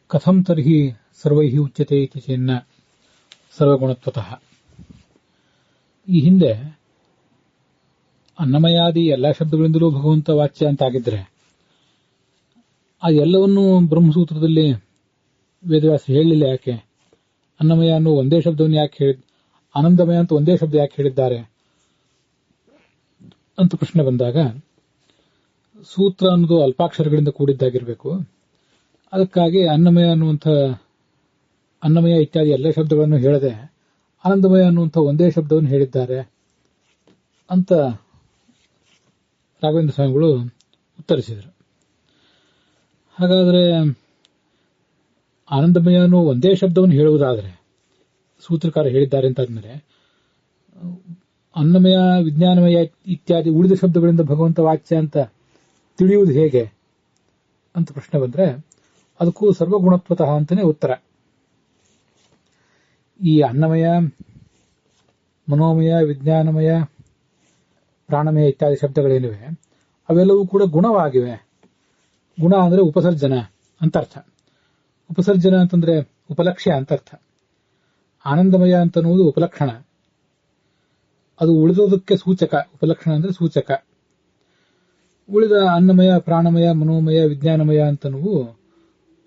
ಕಥಂ ತರ್ಹಿ ಸರ್ವೈಃ ಉಚ್ಯತೆ ಇತಿ ಚೇನ್ನ ಸರ್ವಗುಣತ್ವತಃ. ಈ ಹಿಂದೆ ಅನ್ನಮಯಾದಿ ಎಲ್ಲಾ ಶಬ್ದಗಳಿಂದಲೂ ಭಗವಂತ ವಾಚ್ಯ ಅಂತಾಗಿದ್ರೆ ಆ ಎಲ್ಲವನ್ನೂ ಬ್ರಹ್ಮಸೂತ್ರದಲ್ಲಿ ವೇದವ್ಯಾಸ ಹೇಳಲಿಲ್ಲ ಯಾಕೆ? ಅನ್ನಮಯ ಅನ್ನೋ ಒಂದೇ ಶಬ್ದವನ್ನು ಯಾಕೆ ಹೇಳಿದ, ಆನಂದಮಯ ಅಂತ ಒಂದೇ ಶಬ್ದ ಯಾಕೆ ಹೇಳಿದ್ದಾರೆ ಅಂತ ಪ್ರಶ್ನೆ ಬಂದಾಗ, ಸೂತ್ರ ಅನ್ನೋದು ಅಲ್ಪಾಕ್ಷರಗಳಿಂದ ಕೂಡಿದ್ದಾಗಿರಬೇಕು. ಅದಕ್ಕಾಗಿ ಅನ್ನಮಯ ಅನ್ನುವಂಥ ಅನ್ನಮಯ ಇತ್ಯಾದಿ ಎಲ್ಲ ಶಬ್ದಗಳನ್ನು ಹೇಳದೆ ಆನಂದಮಯ ಅನ್ನುವಂಥ ಒಂದೇ ಶಬ್ದವನ್ನು ಹೇಳಿದ್ದಾರೆ ಅಂತ ರಾಘವೇಂದ್ರ ಸ್ವಾಮಿಗಳು ಉತ್ತರಿಸಿದರು. ಹಾಗಾದರೆ ಆನಂದಮಯ ಅನ್ನೋ ಒಂದೇ ಶಬ್ದವನ್ನು ಹೇಳುವುದಾದರೆ ಸೂತ್ರಕಾರ ಹೇಳಿದ್ದಾರೆ ಅಂತಾದ್ಮೇಲೆ ಅನ್ನಮಯ ವಿಜ್ಞಾನಮಯ ಇತ್ಯಾದಿ ಉಳಿದ ಶಬ್ದಗಳಿಂದ ಭಗವಂತ ವಾಚ್ಯ ಅಂತ ತಿಳಿಯುವುದು ಹೇಗೆ ಅಂತ ಪ್ರಶ್ನೆ ಬಂದ್ರೆ ಅದಕ್ಕೂ ಸರ್ವಗುಣತ್ವತಃ ಅಂತಾನೆ ಉತ್ತರ. ಈ ಅನ್ನಮಯ, ಮನೋಮಯ, ವಿಜ್ಞಾನಮಯ, ಪ್ರಾಣಮಯ ಇತ್ಯಾದಿ ಶಬ್ದಗಳೇನಿವೆ ಅವೆಲ್ಲವೂ ಕೂಡ ಗುಣವಾಗಿವೆ. ಗುಣ ಅಂದ್ರೆ ಉಪಸರ್ಜನ ಅಂತರ್ಥ. ಉಪಸರ್ಜನ ಅಂತಂದ್ರೆ ಉಪಲಕ್ಷ್ಯ ಅಂತರ್ಥ. ಆನಂದಮಯ ಅಂತನ್ನುವುದು ಉಪಲಕ್ಷಣ, ಅದು ಉಳಿದೋದಕ್ಕೆ ಸೂಚಕ. ಉಪಲಕ್ಷಣ ಅಂದ್ರೆ ಸೂಚಕ. ಉಳಿದ ಅನ್ನಮಯ, ಪ್ರಾಣಮಯ, ಮನೋಮಯ, ವಿಜ್ಞಾನಮಯ ಅಂತನ್ನುವು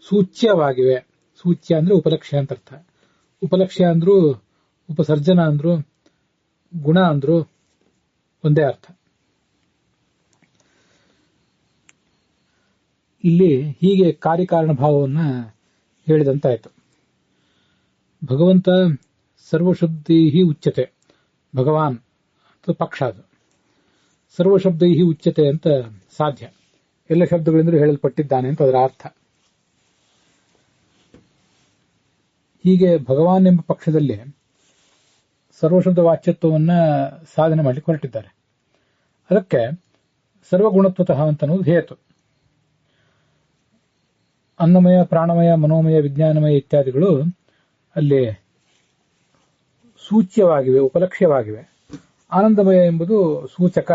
ಸೂಚ್ಯವಾಗಿವೆ. ಸೂಚ್ಯ ಅಂದ್ರೆ ಉಪಲಕ್ಷ್ಯ ಅಂತರ್ಥ. ಉಪಲಕ್ಷ್ಯ ಅಂದ್ರೂ ಉಪಸರ್ಜನ ಅಂದ್ರು ಗುಣ ಅಂದ್ರು ಒಂದೇ ಅರ್ಥ. ಇಲ್ಲಿ ಹೀಗೆ ಕಾರ್ಯಕಾರಣ ಭಾವವನ್ನು ಹೇಳಿದಂತಾಯಿತು. ಭಗವಂತ ಸರ್ವಶಬ್ದೈ ಉಚ್ಯತೆ, ಭಗವಾನ್ ಅಂತ ಪಕ್ಷ, ಅದು ಸರ್ವಶಬ್ದೈ ಉಚ್ಯತೆ ಅಂತ ಸಾಧ್ಯ. ಎಲ್ಲ ಶಬ್ದಗಳಿಂದಲೂ ಹೇಳಲ್ಪಟ್ಟಿದ್ದಾನೆ ಅಂತ ಅದರ ಅರ್ಥ. ಹೀಗೆ ಭಗವಾನ್ ಎಂಬ ಪಕ್ಷದಲ್ಲಿ ಸರ್ವಶಬ್ದ ವಾಚ್ಯತ್ವವನ್ನ ಸಾಧನೆ ಮಾಡಲಿಕ್ಕೆ ಹೊರಟಿದ್ದಾರೆ. ಅದಕ್ಕೆ ಸರ್ವಗುಣತ್ವತಃ ಅಂತನ್ನುವುದು ಹೇತು. ಅನ್ನಮಯ, ಪ್ರಾಣಮಯ, ಮನೋಮಯ, ವಿಜ್ಞಾನಮಯ ಇತ್ಯಾದಿಗಳು ಅಲ್ಲಿ ಸೂಚ್ಯವಾಗಿವೆ, ಉಪಲಕ್ಷ್ಯವಾಗಿವೆ. ಆನಂದಮಯ ಎಂಬುದು ಸೂಚಕ,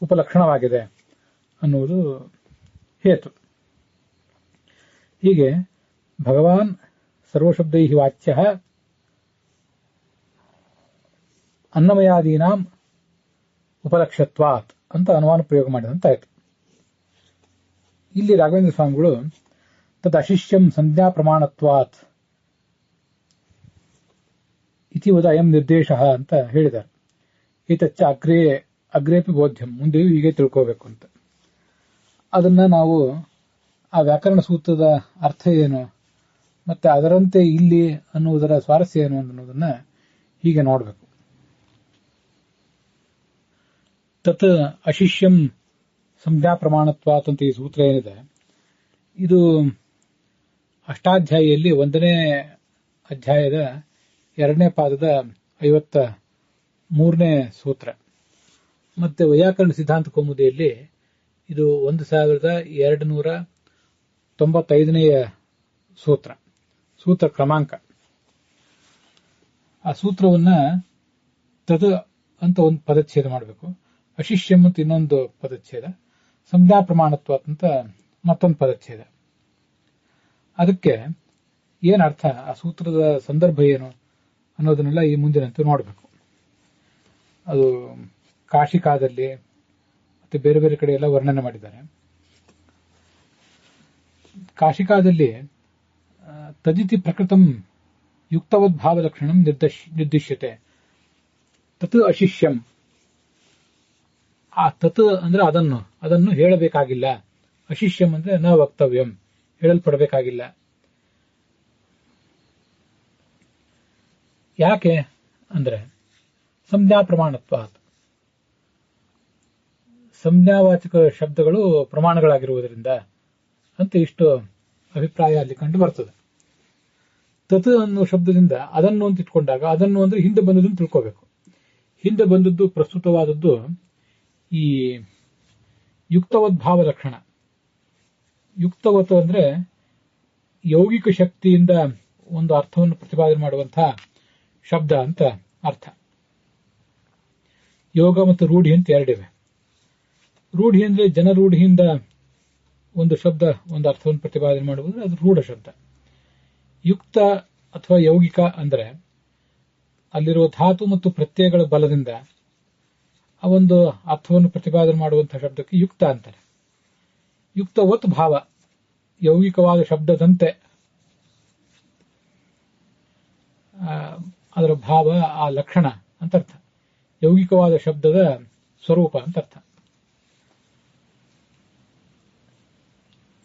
ಉಪಲಕ್ಷಣವಾಗಿದೆ ಅನ್ನುವುದು ಹೇತು. ಹೀಗೆ ಭಗವಾನ್ ಸರ್ವಶಬ್ದೈ ವಾಚ್ಯ ಅನ್ನಮಯಾದೀನಾಂ ಉಪಲಕ್ಷ್ಯತ್ವಾತ್ ಅಂತ ಅನುಮಾನ ಪ್ರಯೋಗ ಮಾಡಿದಂತಾಯಿತು. ಇಲ್ಲಿ ರಾಘವೇಂದ್ರ ಸ್ವಾಮಿಗಳು ತದ್ ಅಶಿಷ್ಯಂ ಸಂಜ್ಞಾ ಪ್ರಮಾಣತ್ವಾತ್ ಇತಿ ವದ ಅಯಂ ನಿರ್ದೇಶ ಅಂತ ಹೇಳಿದ್ದಾರೆ. ಏತಚ್ಚ ಅಗ್ರೇಪಿ ಬೋಧ್ಯಂ, ಮುಂದೆಯೂ ಹೀಗೆ ತಿಳ್ಕೋಬೇಕು ಅಂತ. ಅದನ್ನ ನಾವು ಆ ವ್ಯಾಕರಣ ಸೂತ್ರದ ಅರ್ಥ ಏನು ಮತ್ತೆ ಅದರಂತೆ ಇಲ್ಲಿ ಅನ್ನುವುದರ ಸ್ವಾರಸ್ಯ ಏನು ಅನ್ನೋದನ್ನ ಹೀಗೆ ನೋಡಬೇಕು. ತತ್ ಅಶಿಷ್ಯಂ ಸಂಜ್ಞಾ ಪ್ರಮಾಣತ್ವಾತ್ ಅಂತ ಈ ಸೂತ್ರ ಏನಿದೆ, ಇದು ಅಷ್ಟಾಧ್ಯಾಯಿಯಲ್ಲಿ 1ನೇ ಅಧ್ಯಾಯದ 2ನೇ ಪಾದದ 53ನೇ ಸೂತ್ರ. ಮತ್ತೆ ವೈಯಾಕರಣ ಸಿದ್ಧಾಂತ ಕೌಮುದಿಯಲ್ಲಿ ಇದು 1295ನೇ ಸೂತ್ರ, ಸೂತ್ರ ಕ್ರಮಾಂಕ. ಆ ಸೂತ್ರವನ್ನ ತದ್ ಅಂತ ಒಂದು ಪದಚ್ಛೇದ ಮಾಡಬೇಕು, ಅಶಿಷ್ಯಂ ಅಂತ ಇನ್ನೊಂದು ಪದಚ್ಛೇದ, ಸಂಜ್ಞಾ ಪ್ರಮಾಣತ್ವ ಅಂತ ಮತ್ತೊಂದು ಪದಚ್ಛೇದ. ಅದಕ್ಕೆ ಏನರ್ಥ, ಆ ಸೂತ್ರದ ಸಂದರ್ಭ ಏನು ಅನ್ನೋದನ್ನೆಲ್ಲ ಈ ಮುಂದಿನಂತೆ ನೋಡಬೇಕು. ಅದು ಕಾಶಿಕಾದಲ್ಲಿ ಮತ್ತೆ ಬೇರೆ ಬೇರೆ ಕಡೆ ಎಲ್ಲ ವರ್ಣನೆ ಮಾಡಿದ್ದಾರೆ. ಕಾಶಿಕಾದಲ್ಲಿ ತದಿತಿ ಪ್ರಕೃತಂ ಯುಕ್ತವದ್ಭಾವ ಲಕ್ಷಣಂ ನಿರ್ದಿಶ್ಯತೆ ತತ್ ಅಶಿಷ್ಯಂ. ಆ ತತ್ ಅಂದ್ರೆ ಅದನ್ನು ಹೇಳಬೇಕಾಗಿಲ್ಲ, ಅಶಿಷ್ಯಂ ಅಂದ್ರೆ ನ ವಕ್ತವ್ಯಂ, ಹೇಳಲ್ಪಡಬೇಕಾಗಿಲ್ಲ. ಯಾಕೆ ಅಂದ್ರೆ ಸಂಜ್ಞಾ ಪ್ರಮಾಣತ್ವ, ಸಂಜ್ಞಾವಾಚಕ ಶಬ್ದಗಳು ಪ್ರಮಾಣಗಳಾಗಿರುವುದರಿಂದ ಅಂತ ಇಷ್ಟು ಅಭಿಪ್ರಾಯ ಅಲ್ಲಿ ಕಂಡು ಬರ್ತದೆ. ತತ್ ಅನ್ನೋ ಶಬ್ದದಿಂದ ಅದನ್ನು ಅಂತ ಇಟ್ಕೊಂಡಾಗ ಅದನ್ನು ಅಂದ್ರೆ ಹಿಂದೆ ಬಂದದನ್ನು ತಿಳ್ಕೋಬೇಕು. ಹಿಂದೆ ಬಂದದ್ದು ಪ್ರಸ್ತುತವಾದದ್ದು ಈ ಯುಕ್ತವದ್ಭಾವ ಲಕ್ಷಣ. ಯುಕ್ತವತ್ ಅಂದ್ರೆ ಯೌಗಿಕ ಶಕ್ತಿಯಿಂದ ಒಂದು ಅರ್ಥವನ್ನು ಪ್ರತಿಪಾದನೆ ಮಾಡುವಂತಹ ಶಬ್ದ ಅಂತ ಅರ್ಥ. ಯೋಗ ಮತ್ತು ರೂಢಿ ಅಂತ ಎರಡಿವೆ. ರೂಢಿ ಅಂದ್ರೆ ಜನರೂಢಿಯಿಂದ ಒಂದು ಶಬ್ದ ಒಂದು ಅರ್ಥವನ್ನು ಪ್ರತಿಪಾದನೆ ಮಾಡುವುದು, ಅದು ರೂಢ ಶಬ್ದ. ಯುಕ್ತ ಅಥವಾ ಯೌಗಿಕ ಅಂದರೆ ಅಲ್ಲಿರುವ ಧಾತು ಮತ್ತು ಪ್ರತ್ಯಯಗಳ ಬಲದಿಂದ ಆ ಒಂದು ಅರ್ಥವನ್ನು ಪ್ರತಿಪಾದನೆ ಮಾಡುವಂತಹ ಶಬ್ದಕ್ಕೆ ಯುಕ್ತ ಅಂತಾರೆ. ಯುಕ್ತವತ್ ಭಾವ, ಯೌಗಿಕವಾದ ಶಬ್ದದಂತೆ ಅದರ ಭಾವ, ಆ ಲಕ್ಷಣ ಅಂತ ಅರ್ಥ. ಯೌಗಿಕವಾದ ಶಬ್ದದ ಸ್ವರೂಪ ಅಂತ ಅರ್ಥ.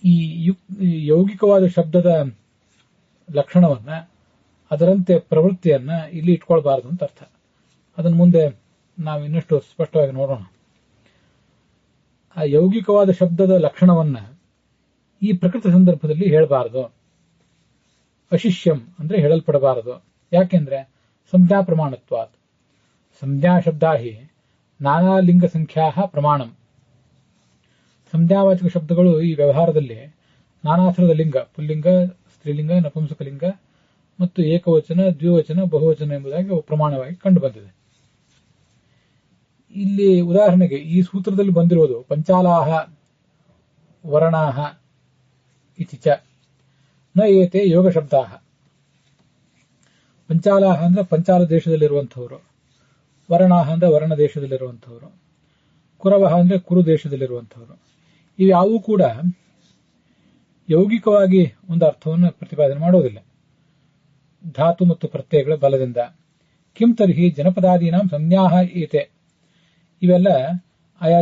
ಈ ಯೌಗಿಕವಾದ ಶಬ್ದದ ಲಕ್ಷಣವನ್ನ, ಅದರಂತೆ ಪ್ರವೃತ್ತಿಯನ್ನ ಇಲ್ಲಿ ಇಟ್ಕೊಳ್ಬಾರದು ಅಂತ ಅರ್ಥ. ಅದನ್ನು ಮುಂದೆ ನಾವು ಇನ್ನಷ್ಟು ಸ್ಪಷ್ಟವಾಗಿ ನೋಡೋಣ. ಆ ಯೌಗಿಕವಾದ ಶಬ್ದದ ಲಕ್ಷಣವನ್ನ ಈ ಪ್ರಕೃತ ಸಂದರ್ಭದಲ್ಲಿ ಹೇಳಬಾರದು. ಅಶಿಷ್ಯಂ ಅಂದ್ರೆ ಹೇಳಲ್ಪಡಬಾರದು. ಯಾಕೆಂದ್ರೆ ಸಂಜ್ಞಾ ಪ್ರಮಾಣತ್ವಾತ್. ಸಂಜ್ಞಾ ಶಬ್ದಾ ಹಿ ನಾನಾ ಲಿಂಗ ಸಂಖ್ಯಾ ಪ್ರಮಾಣಂ. ಸಂಜ್ಞಾವಾಚಕ ಶಬ್ದಗಳು ಈ ವ್ಯವಹಾರದಲ್ಲಿ ನಾನಾ ಥರದ ಲಿಂಗ, ಪುಲ್ಲಿಂಗ, ಸ್ತ್ರೀಲಿಂಗ, ನಪುಂಸಕಲಿಂಗ ಮತ್ತು ಏಕವಚನ, ದ್ವಿವಚನ, ಬಹುವಚನ ಎಂಬುದಾಗಿ ಪ್ರಮಾಣವಾಗಿ ಕಂಡುಬಂದಿದೆ. ಇಲ್ಲಿ ಉದಾಹರಣೆಗೆ ಈ ಸೂತ್ರದಲ್ಲಿ ಬಂದಿರುವುದು ಪಂಚಾಲಾಹ ವರ್ಣಾಹ ಇತಿ ಚ ನ ಏತೆ ಯೋಗ ಶಬ್ದಾಹ. ಪಂಚಾಲಾಹ ಅಂದ್ರೆ ಪಂಚಾಲ ದೇಶದಲ್ಲಿರುವಂಥವರು, ವರ್ಣಾಹ ಅಂದ್ರೆ ವರ್ಣ ದೇಶದಲ್ಲಿರುವಂಥವರು, ಕುರವಹ ಅಂದ್ರೆ ಕುರು ದೇಶದಲ್ಲಿರುವಂಥವರು. ಇವ್ಯಾವೂ ಕೂಡ ಯೌಗಿಕವಾಗಿ ಒಂದು ಅರ್ಥವನ್ನು ಪ್ರತಿಪಾದನೆ ಮಾಡೋದಿಲ್ಲ ಧಾತು ಮತ್ತು ಪ್ರತ್ಯಯಗಳ ಬಲದಿಂದ. ಕಿಂ ತರ್ಹಿ ಜನಪದಾದೀನಾಂ ಸಂಜ್ಞಾಹ ಏತೆ. ಇವೆಲ್ಲ ಆಯಾ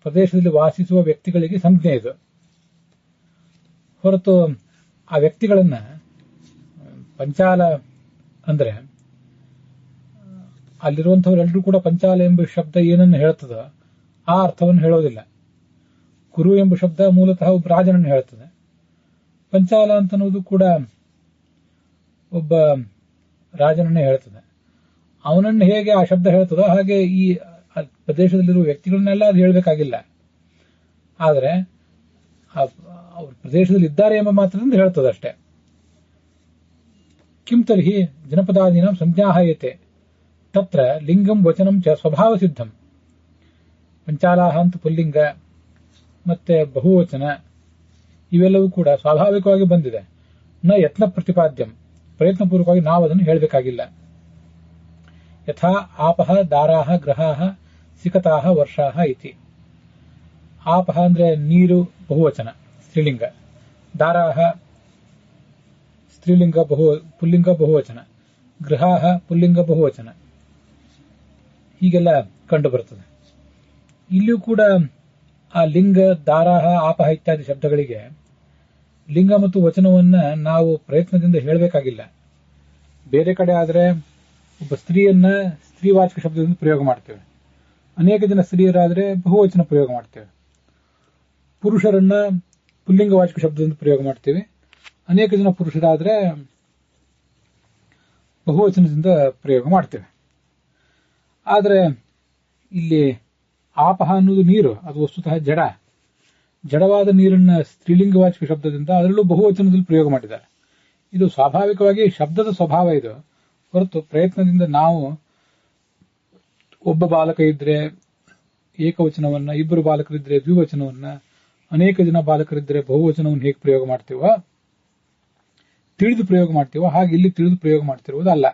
ಪ್ರದೇಶದಲ್ಲಿ ವಾಸಿಸುವ ವ್ಯಕ್ತಿಗಳಿಗೆ ಸಂಜ್ಞೆ ಇದು. ಹೊರತು ಆ ವ್ಯಕ್ತಿಗಳನ್ನ ಪಂಚಾಲ ಅಂದ್ರೆ ಅಲ್ಲಿರುವಂಥವರೆಲ್ಲರೂ ಕೂಡ ಪಂಚಾಲ ಎಂಬ ಶಬ್ದ ಏನನ್ನು ಹೇಳ್ತದ ಆ ಅರ್ಥವನ್ನು ಹೇಳೋದಿಲ್ಲ. ಕುರು ಎಂಬ ಶಬ್ದ ಮೂಲತಃ ಒಬ್ಬ ರಾಜನನ್ನು ಹೇಳ್ತದೆ. ಪಂಚಾಲ ಅಂತನ್ನುವುದು ಕೂಡ ಒಬ್ಬ ರಾಜನನ್ನೇ ಹೇಳ್ತದೆ. ಅವನನ್ನು ಹೇಗೆ ಆ ಶಬ್ದ ಹೇಳ್ತದೋ ಹಾಗೆ ಈ ಪ್ರದೇಶದಲ್ಲಿರುವ ವ್ಯಕ್ತಿಗಳನ್ನೆಲ್ಲ ಅದು ಹೇಳಬೇಕಾಗಿಲ್ಲ. ಆದರೆ ಅವರು ಪ್ರದೇಶದಲ್ಲಿ ಇದ್ದಾರೆ ಎಂಬ ಮಾತ್ರದಿಂದ ಹೇಳ್ತದಷ್ಟೇ. ಕಿಂ ತರ್ಹಿ ಜನಪದಾದೀನಾಂ ಸಂಜ್ಞಾಹ ಏತೆ ತತ್ರ ಲಿಂಗಂ ವಚನಂ ಚ ಸ್ವಭಾವ ಸಿದ್ಧಂ. ಪಂಚಾಲಾಹ ಅಂತ ಪುಲ್ಲಿಂಗ ಮತ್ತೆ ಬಹುವಚನ ಇವೆಲ್ಲವೂ ಕೂಡ ಸ್ವಾಭಾವಿಕವಾಗಿ ಬಂದಿದೆ. ನ ಯತ್ನ ಪ್ರತಿಪಾದ್ಯಂ, ಪ್ರಯತ್ನಪೂರ್ವಕವಾಗಿ ನಾವು ಅದನ್ನು ಹೇಳಬೇಕಾಗಿಲ್ಲ. ಯಥಾ ಆಪಹ ದಾರಾಹ ಗ್ರಹಾಹ ಸಿಕತಾಹ ವರ್ಷಾಹ ಇತಿ. ಆಪಹ ಅಂದ್ರೆ ನೀರು ಬಹುವಚನ ಸ್ತ್ರೀಲಿಂಗ, ದಾರಾಹ ಸ್ತ್ರೀಲಿಂಗ ಪುಲ್ಲಿಂಗ ಬಹುವಚನ, ಗೃಹಾಹ ಪುಲ್ಲಿಂಗ ಬಹುವಚನ, ಹೀಗೆಲ್ಲ ಕಂಡು ಬರುತ್ತದೆ. ಇಲ್ಲಿಯೂ ಕೂಡ ಆ ಲಿಂಗ, ದಾರಾಹ, ಆಪಹ ಇತ್ಯಾದಿ ಶಬ್ದಗಳಿಗೆ ಲಿಂಗ ಮತ್ತು ವಚನವನ್ನ ನಾವು ಪ್ರಯತ್ನದಿಂದ ಹೇಳಬೇಕಾಗಿಲ್ಲ. ಬೇರೆ ಕಡೆ ಆದರೆ ಒಬ್ಬ ಸ್ತ್ರೀಯನ್ನ ಸ್ತ್ರೀವಾಚಕ ಶಬ್ದದಿಂದ ಪ್ರಯೋಗ ಮಾಡ್ತೇವೆ, ಅನೇಕ ಜನ ಸ್ತ್ರೀಯರಾದರೆ ಬಹುವಚನ ಪ್ರಯೋಗ ಮಾಡ್ತೇವೆ. ಪುರುಷರನ್ನ ಪುಲ್ಲಿಂಗವಾಚಕ ಶಬ್ದದಿಂದ ಪ್ರಯೋಗ ಮಾಡ್ತೇವೆ, ಅನೇಕ ಜನ ಪುರುಷರಾದರೆ ಬಹುವಚನದಿಂದ ಪ್ರಯೋಗ ಮಾಡ್ತೇವೆ. ಆದರೆ ಇಲ್ಲಿ ಆಪಹ ಅನ್ನುವುದು ನೀರು, ಅದು ವಸ್ತುತಃ ಜಡವಾದ ನೀರನ್ನ ಸ್ತ್ರೀಲಿಂಗವಾಚಕ ಶಬ್ದದಿಂದ ಅದರಲ್ಲೂ ಬಹುವಚನದಲ್ಲಿ ಪ್ರಯೋಗ ಮಾಡಿದ್ದಾರೆ. ಇದು ಸ್ವಾಭಾವಿಕವಾಗಿ ಶಬ್ದದ ಸ್ವಭಾವ ಇದು. ಹೊರತು ಪ್ರಯತ್ನದಿಂದ ನಾವು ಒಬ್ಬ ಬಾಲಕ ಇದ್ರೆ ಏಕವಚನವನ್ನ, ಇಬ್ಬರು ಬಾಲಕರಿದ್ರೆ ದ್ವಿವಚನವನ್ನ, ಅನೇಕ ಜನ ಬಾಲಕರಿದ್ರೆ ಬಹುವಚನವನ್ನು ಹೇಗೆ ಪ್ರಯೋಗ ಮಾಡ್ತೀವೋ, ತಿಳಿದು ಪ್ರಯೋಗ ಮಾಡ್ತೀವೋ ಹಾಗೆ ಇಲ್ಲಿ ತಿಳಿದು ಪ್ರಯೋಗ ಮಾಡ್ತಿರುವುದಲ್ಲ.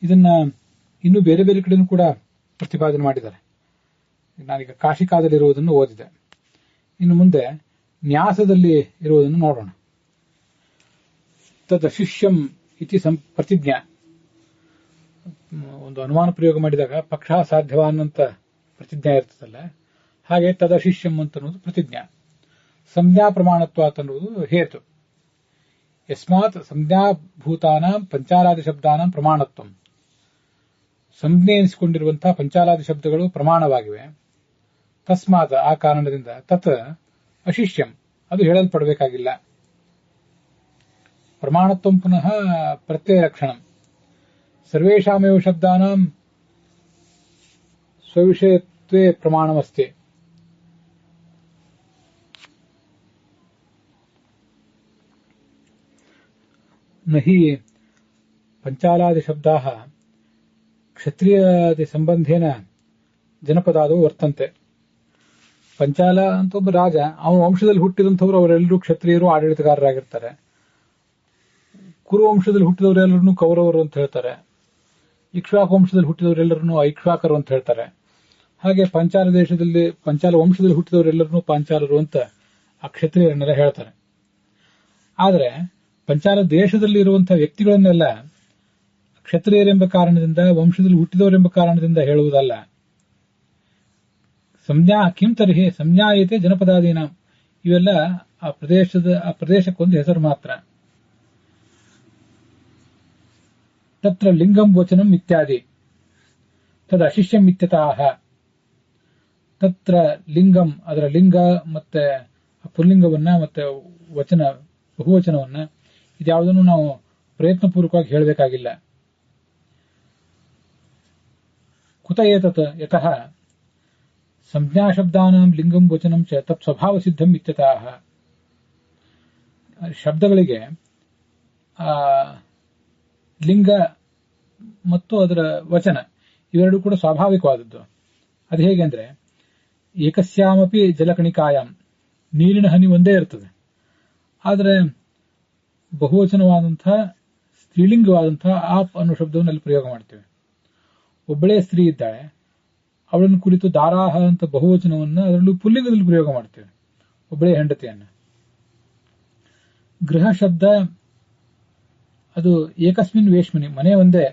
ಇದನ್ನ ಇನ್ನು ಬೇರೆ ಬೇರೆ ಕಡೆನೂ ಕೂಡ ಪ್ರತಿಪಾದನೆ ಮಾಡಿದ್ದಾರೆ. ನಾನೀಗ ಕಾಶಿಕಾದಲ್ಲಿರುವುದನ್ನು ಓದಿದೆ. ಇನ್ನು ಮುಂದೆ ನ್ಯಾಸದಲ್ಲಿ ಇರುವುದನ್ನು ನೋಡೋಣ. ತದಶಿಷ್ಯಂ ಇತಿ ಪ್ರತಿಜ್ಞಾ. ಒಂದು ಅನುಮಾನ ಪ್ರಯೋಗ ಮಾಡಿದಾಗ ಪಕ್ಷ ಸಾಧ್ಯವಾನ್ನಂತ ಪ್ರತಿಜ್ಞಾ ಇರ್ತದಲ್ಲ, ಹಾಗೆ ತದಶಿಷ್ಯಂ ಅಂತ ಅನ್ನೋದು ಪ್ರತಿಜ್ಞಾ. ಸಂಜ್ಞಾ ಪ್ರಮಾಣತ್ವಾತ್ ಅನ್ನುವುದು ಹೇತು. ಯಸ್ಮಾತ್ ಸಂಜ್ಞಾಭೂತಾನಾಂ ಪಂಚಾಲಾದಿ ಶಬ್ದಾನಾಂ ಪ್ರಮಾಣತ್ವಂ. ಸಂಜ್ಞೆ ಎನಿಸಿಕೊಂಡಿರುವಂತಹ ಪಂಚಾಲಾದಿ ಶಬ್ದಗಳು ಪ್ರಮಾಣವಾಗಿವೆ. ತಸ್ಮಾತ್ ಆ ಕಾರಣದಿಂದ ತತ್ ಅಶಿಷ್ಯಂ ಅದು ಹೇಳಲ್ಪಡಬೇಕಾಗಿಲ್ಲ. ಪ್ರಮಾಣತ್ವಂ ಪುನಃ ಪ್ರತ್ಯಯ ಲಕ್ಷಣಂ. ಸರ್ವೇಷಾಮೇವ ಶಬ್ದಾನಾಂ ಸ್ವವಿಷಯತ್ವೇ ಪ್ರಮಾಣಮಸ್ತಿ. ನಹಿ ಪಂಚಾಲಾದಿ ಶಬ್ದಾಃ ಕ್ಷತ್ರಿಯಾದಿ ಸಂಬಂಧೇನ ಜನಪದಾದವು ವರ್ತಂತೆ. ಪಂಚಾಲ ಅಂತ ಒಬ್ಬ ರಾಜ, ಅವನ ವಂಶದಲ್ಲಿ ಹುಟ್ಟಿದಂಥವ್ರು ಅವರೆಲ್ಲರೂ ಕ್ಷತ್ರಿಯರು, ಆಡಳಿತಗಾರರಾಗಿರ್ತಾರೆ. ಕುರುವಂಶದಲ್ಲಿ ಹುಟ್ಟಿದವರೆಲ್ಲರನ್ನು ಕೌರವರು ಅಂತ ಹೇಳ್ತಾರೆ. ಇಕ್ಷ್ವಾಕ ವಂಶದಲ್ಲಿ ಹುಟ್ಟಿದವರೆಲ್ಲರನ್ನು ಐಕ್ಷ್ವಾಕರು ಅಂತ ಹೇಳ್ತಾರೆ. ಹಾಗೆ ಪಂಚಾಲ ವಂಶದಲ್ಲಿ ಹುಟ್ಟಿದವರೆಲ್ಲರನ್ನು ಪಾಂಚಾಲರು ಅಂತ ಆ ಕ್ಷತ್ರಿಯರನ್ನೆಲ್ಲ ಹೇಳ್ತಾರೆ. ಆದರೆ ಪಂಚಾಲ ದೇಶದಲ್ಲಿ ಇರುವಂತಹ ವ್ಯಕ್ತಿಗಳನ್ನೆಲ್ಲ ಕ್ಷತ್ರಿಯರೆಂಬ ಕಾರಣದಿಂದ, ವಂಶದಲ್ಲಿ ಹುಟ್ಟಿದವರೆಂಬ ಕಾರಣದಿಂದ ಹೇಳುವುದಲ್ಲ. ಸಂಜ್ಞಾ ಕಿಂ ತರ್ಹಿ ಸಂಜ್ಞಾಯತೆ ಜನಪದಾದೀನ, ಇವೆಲ್ಲ ಆ ಪ್ರದೇಶಕ್ಕೊಂದು ಹೆಸರು ಮಾತ್ರ. ತತ್ರ ಲಿಂಗಂ ವಚನಂ ಇತ್ಯಾದಿ ತದ ಅಶಿಷ್ಯಂ ಇತ್ಯತಃ. ತತ್ರ ಲಿಂಗಂ, ಅದರ ಲಿಂಗ ಮತ್ತೆ ಪುಲ್ಲಿಂಗವನ್ನ ಮತ್ತೆ ವಚನ ಬಹುವಚನವನ್ನ ಇದ್ಯಾವುದನ್ನು ನಾವು ಪ್ರಯತ್ನಪೂರ್ವಕವಾಗಿ ಹೇಳಬೇಕಾಗಿಲ್ಲ. ಕುತ ಏತತ್ ಯತಃ ಸಂಜ್ಞಾಶಬ್ದಾನಾಂ ಲಿಂಗಂ ವಚನಂ ಚ ತತ್ ಸ್ವಭಾವ ಸಿದ್ಧಂ ಇತ್ಯತಃ. ಶಬ್ದಗಳಿಗೆ ಲಿಂಗ ಮತ್ತು ಅದರ ವಚನ ಇವೆರಡೂ ಕೂಡ ಸ್ವಾಭಾವಿಕವಾದದ್ದು. ಅದು ಹೇಗೆ ಅಂದ್ರೆ, ಏಕಸ್ಯಾಮಪಿ ಜಲಕಣಿಕಾಯಾಮ್, ನೀರಿನ ಹನಿ ಒಂದೇ ಇರ್ತದೆ. ಆದರೆ ಬಹುವಚನವಾದಂತಹ ಸ್ತ್ರೀಲಿಂಗವಾದಂತಹ ಆಪ್ ಅನ್ನೋ ಶಬ್ದವನ್ನು ಅಲ್ಲಿ ಪ್ರಯೋಗ ಮಾಡ್ತೇವೆ. ಒಬ್ಬಳೇ ಸ್ತ್ರೀ ಇದ್ದಾಳೆ, ಅವಳನ್ನು ಕುರಿತು ದಾರಾಹ ಅಂತ ಬಹುವಚನವನ್ನು ಅದರಲ್ಲೂ ಪುಲ್ಲಿಂಗದಲ್ಲಿ ಪ್ರಯೋಗ ಮಾಡ್ತೇವೆ, ಒಬ್ಬಳೇ ಹೆಂಡತಿಯನ್ನ. ಗೃಹ ಶಬ್ದ ಅದು ಏಕಸ್ಮಿನ್ ವೇಶ್ಮನಿ, ಮನೆ ಒಂದೇ,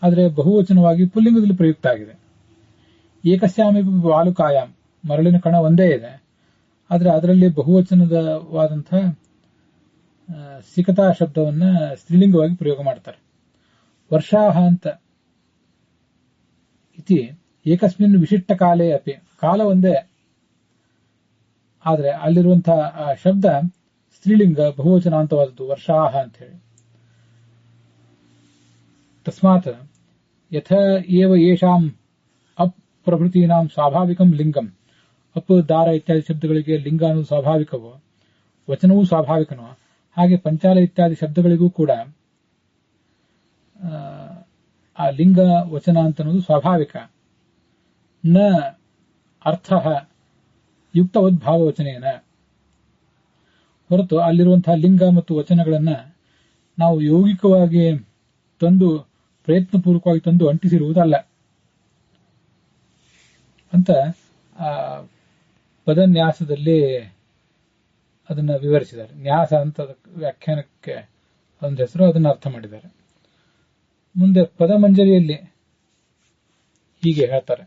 ಆದರೆ ಬಹುವಚನವಾಗಿ ಪುಲ್ಲಿಂಗದಲ್ಲಿ ಪ್ರಯುಕ್ತ ಆಗಿದೆ. ಏಕಸ್ಯಾಮಿ ಬಾಲುಕಾಯಾಮ್, ಮರಳಿನ ಕಣ ಒಂದೇ ಇದೆ, ಆದರೆ ಅದರಲ್ಲಿ ಬಹುವಚನವಾದಂತಹ ಸಿಕತಾ ಶಬ್ದವನ್ನ ಸ್ತ್ರೀಲಿಂಗವಾಗಿ ಪ್ರಯೋಗ ಮಾಡ್ತಾರೆ. ವರ್ಷಾಹ ಅಂತ ಇತಿ ಏಕಸ್ಮಿನ್ ವಿಶಿಷ್ಟ ಕಾಲೇ ಅಪಿ, ಕಾಲ ಒಂದೇ, ಆದರೆ ಅಲ್ಲಿರುವಂತಹ ಶಬ್ದ ಸ್ತ್ರೀಲಿಂಗ ಬಹುವಚನಾಂತವಾದದ್ದು, ವರ್ಷಾಹ ಅಂತ ಹೇಳಿ. ತಸ್ಮಾತ್ ಯಥ ಏವ ಯೇಷಾಂ ಅಪ್ ಪ್ರಭೃತೀನಾಂ ಸ್ವಾಭಾವಿಕಂ ಲಿಂಗಂ, ಅಪ್ ದಾರ ಇತ್ಯಾದಿ ಶಬ್ದಗಳಿಗೆ ಲಿಂಗ ಅನ್ನೋದು ಸ್ವಾಭಾವಿಕವೋ, ವಚನವೂ ಸ್ವಾಭಾವಿಕನೋ, ಹಾಗೆ ಪಂಚಾಲ ಇತ್ಯಾದಿ ಶಬ್ದಗಳಿಗೂ ಕೂಡ ಆ ಲಿಂಗ ವಚನ ಅಂತ ಅನ್ನೋದು ಸ್ವಾಭಾವಿಕ. ನ ಅರ್ಥ ಯುಕ್ತವದ್ಭಾವ ವಚನೇನ, ಹೊರತು ಅಲ್ಲಿರುವಂತಹ ಲಿಂಗ ಮತ್ತು ವಚನಗಳನ್ನ ನಾವು ಯೌಗಿಕವಾಗಿ ತಂದು ಪ್ರಯತ್ನಪೂರ್ವಕವಾಗಿ ತಂದು ಅಂಟಿಸಿರುವುದಲ್ಲ ಅಂತ ಪದನ್ಯಾಸದಲ್ಲಿ ಅದನ್ನ ವಿವರಿಸಿದ್ದಾರೆ. ನ್ಯಾಸ ಅಂತ ವ್ಯಾಖ್ಯಾನಕ್ಕೆ ಒಂದು ಹೆಸರು, ಅದನ್ನು ಅರ್ಥ ಮಾಡಿದ್ದಾರೆ. ಮುಂದೆ ಪದಮಂಜರಿಯಲ್ಲಿ ಹೀಗೆ ಹೇಳ್ತಾರೆ.